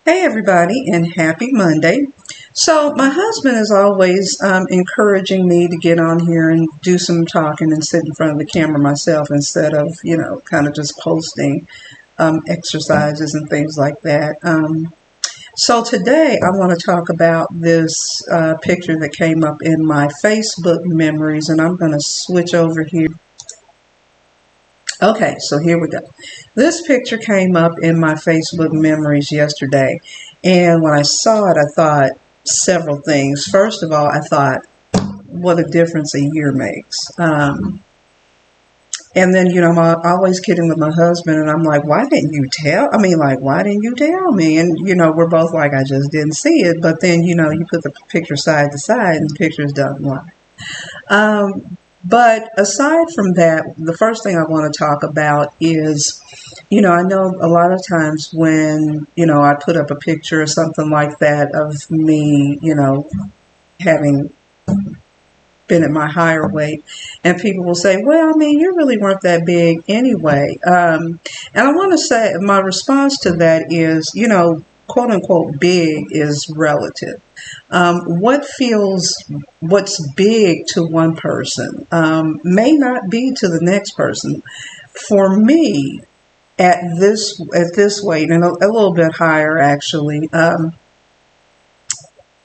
Hey, everybody, and happy Monday. So, my husband is always encouraging me to get on here and do some talking and sit in front of the camera myself instead of, kind of just posting exercises and things like that. So, today I want to talk about this picture that came up in my Facebook memories, and I'm going to switch over here. Okay, so here we go. This picture came up in my Facebook memories yesterday, and when I saw it, I thought several things. First of all, I thought, what a difference a year makes. And then, I'm always kidding with my husband, and I'm like, why didn't you tell? I mean, like, why didn't you tell me? And, we're both like, I just didn't see it. But then, you put the picture side to side, and the pictures don't lie. But aside from that, the first thing I want to talk about is, I know a lot of times when, I put up a picture or something like that of me, having been at my higher weight, and people will say, well, I mean, you really weren't that big anyway. And I want to say my response to that is, quote unquote, big is relative. What's big to one person may not be to the next person. For me, at this weight and a little bit higher actually,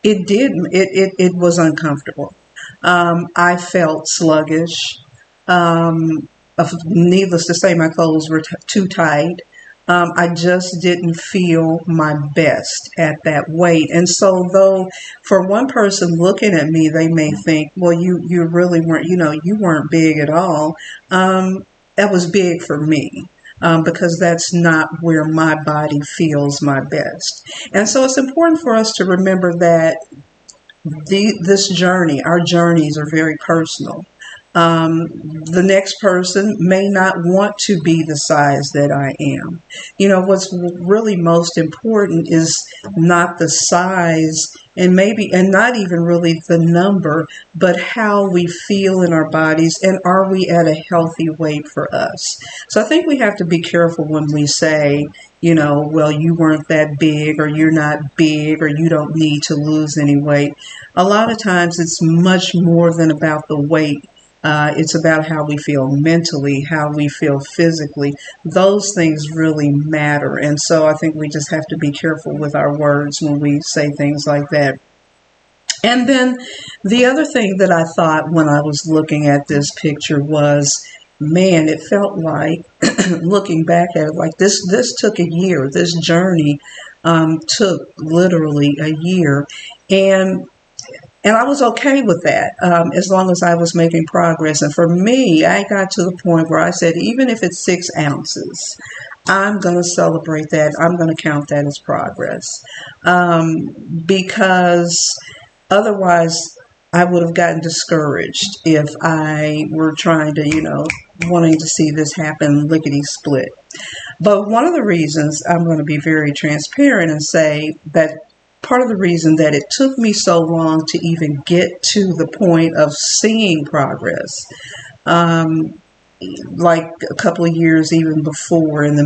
it was uncomfortable. I felt sluggish. Needless to say, my clothes were too tight. I just didn't feel my best at that weight. And so, though, for one person looking at me, they may think, well, you really weren't, you weren't big at all. That was big for me. Because that's not where my body feels my best. And so it's important for us to remember that this journey, our journeys are very personal. The next person may not want to be the size that I am. What's really most important is not the size and not even really the number, but how we feel in our bodies and are we at a healthy weight for us. So I think we have to be careful when we say, well, you weren't that big or you're not big or you don't need to lose any weight. A lot of times it's much more than about the weight. It's about how we feel mentally, how we feel physically. Those things really matter. And so I think we just have to be careful with our words when we say things like that. And then the other thing that I thought when I was looking at this picture was, man, it felt like, looking back at it, like this took a year. This journey took literally a year. And I was okay with that as long as I was making progress. And for me, I got to the point where I said, even if it's 6 ounces, I'm going to celebrate that. I'm going to count that as progress. Because otherwise, I would have gotten discouraged if I were trying to, wanting to see this happen lickety split. But one of the reasons I'm going to be very transparent and say that part of the reason that it took me so long to even get to the point of seeing progress, like a couple of years even before, and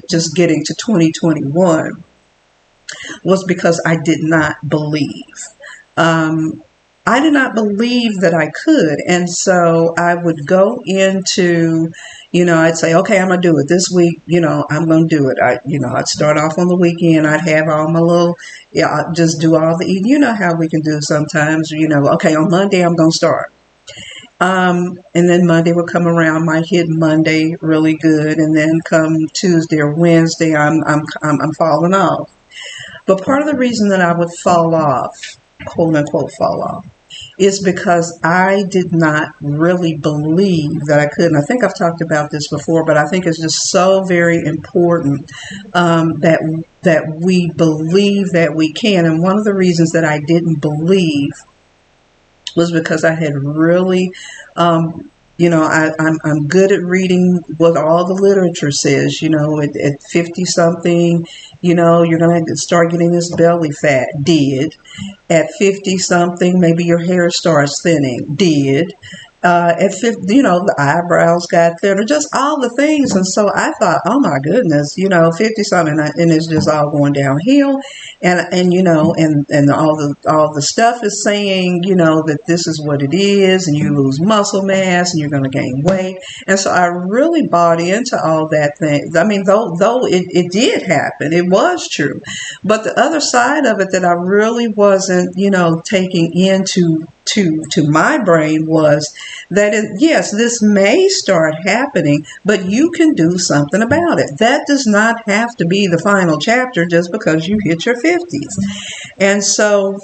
just getting to 2021, was because I did not believe. I did not believe that I could. And so I would go into, I'd say, okay, I'm going to do it this week. I'm going to do it. I'd start off on the weekend. I'd have all my I'd just do all the eating. You know how we can do sometimes, okay, on Monday, I'm going to start. And then Monday would come around, might hit Monday really good. And then come Tuesday or Wednesday, I'm falling off. But part of the reason that I would fall off, quote unquote, fall off, is because I did not really believe that I could. And I think I've talked about this before, but I think it's just so very important that we believe that we can. And one of the reasons that I didn't believe was because I had really, I'm good at reading what all the literature says. At 50 something, you're going to start getting this belly fat. Did. At 50 something, maybe your hair starts thinning. Did. At 50, the eyebrows got thinner, just all the things. And so I thought, oh my goodness, 50 something, and it's just all going downhill. And all the stuff is saying, that this is what it is, and you lose muscle mass and you're going to gain weight. And so I really bought into all that thing. I mean, though it did happen, it was true. But the other side of it that I really wasn't, taking into to my brain was that yes, this may start happening, but you can do something about it. That does not have to be the final chapter just because you hit your 50s. And so,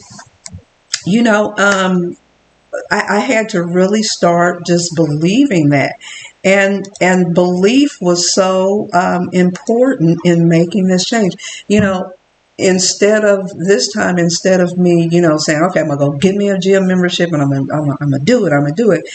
I had to really start just believing that. And belief was so important in making this change. Instead of me, saying, okay, I'm gonna go get me a gym membership and I'm gonna do it.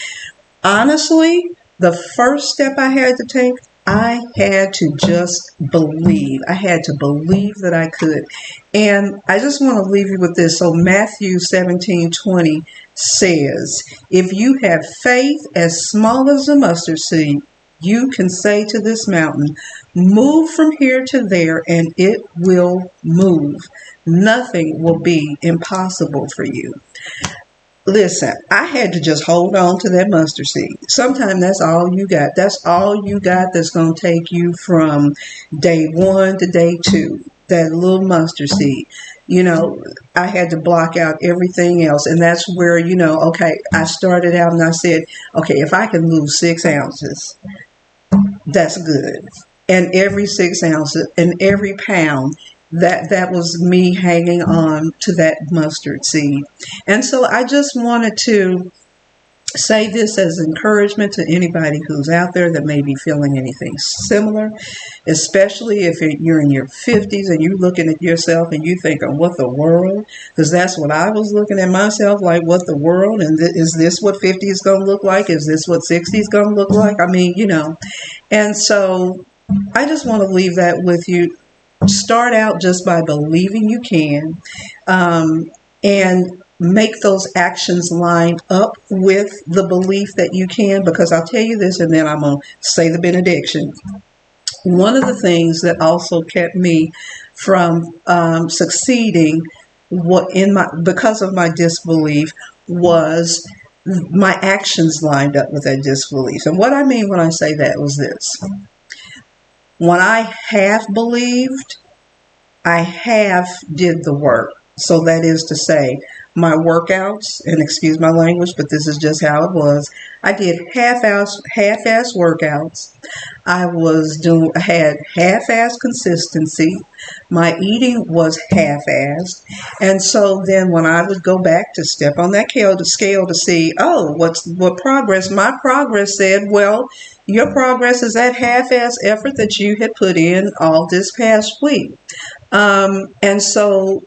Honestly, the first step I had to take, I had to just believe. I had to believe that I could. And I just want to leave you with this. So Matthew 17:20 says, if you have faith as small as a mustard seed, you can say to this mountain, move from here to there, and it will move. Nothing will be impossible for you. Listen, I had to just hold on to that mustard seed. Sometimes that's all you got. That's all you got that's going to take you from day one to day two. That little mustard seed. I had to block out everything else. And that's where, okay, I started out and I said, okay, if I can lose 6 ounces, that's good. And every 6 ounces and every pound, that was me hanging on to that mustard seed. And so I just wanted to say this as encouragement to anybody who's out there that may be feeling anything similar, especially if you're in your 50s and you're looking at yourself and you thinking, what the world? Because that's what I was looking at myself, like, what the world? And is this what 50 is going to look like? Is this what 60 is going to look like? I mean, And so I just want to leave that with you. Start out just by believing you can, and make those actions line up with the belief that you can, because I'll tell you this, and then I'm going to say the benediction. One of the things that also kept me from succeeding because of my disbelief was my actions lined up with that disbelief. And what I mean when I say that was this. When I have believed, I have did the work. So that is to say, my workouts, and excuse my language, but this is just how it was. I did half-ass workouts. I had half-ass consistency. My eating was half-assed. And so then when I would go back to step on that scale to see, what progress, my progress said, well, your progress is that half-ass effort that you had put in all this past week. And so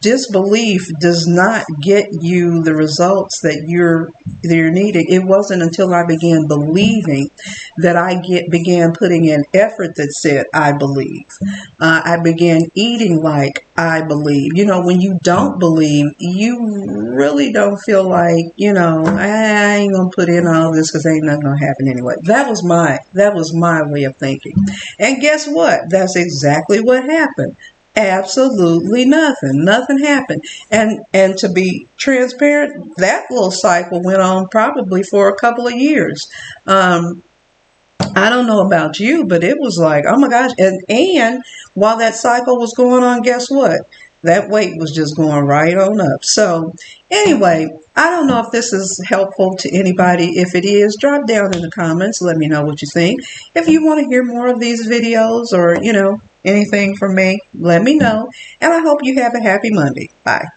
disbelief does not get you the results that you're needing. It wasn't until I began believing that I began putting in effort that said, I believe. I began eating like I believe. When you don't believe, you really don't feel like, I ain't going to put in all this because ain't nothing going to happen anyway. That was my way of thinking. And guess what? That's exactly what happened. Absolutely nothing. Nothing happened. And to be transparent, that little cycle went on probably for a couple of years. I don't know about you, but it was like, oh my gosh. And while that cycle was going on, guess what? That weight was just going right on up. So anyway, I don't know if this is helpful to anybody. If it is, drop down in the comments. Let me know what you think. If you want to hear more of these videos or, anything from me, let me know. And I hope you have a happy Monday. Bye.